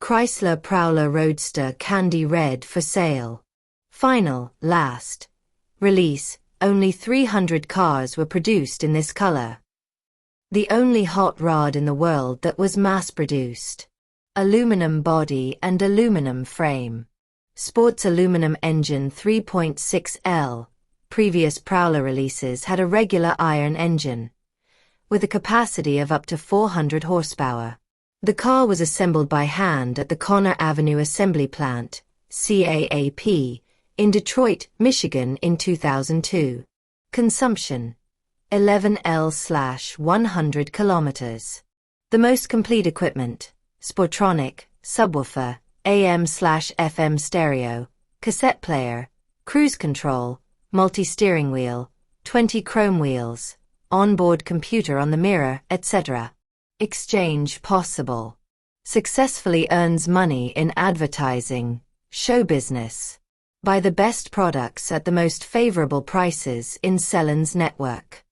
Chrysler Prowler Roadster Candy Red for sale. Final, last. Release, only 300 cars were produced in this color. The only hot rod in the world that was mass-produced. Aluminum body and aluminum frame. Sports aluminum engine 3.6L. Previous Prowler releases had a regular iron engine, with a capacity of up to 400 horsepower. The car was assembled by hand at the Conner Avenue Assembly Plant, CAAP, in Detroit, Michigan in 2002. Consumption: 11L/100 kilometers. The most complete equipment: Sportronic, subwoofer, AM/FM stereo, cassette player, cruise control, multi-steering wheel, 20 chrome wheels, onboard computer on the mirror, etc. Exchange possible. Successfully earns money in advertising, show business. Buy the best products at the most favorable prices in Sellines network.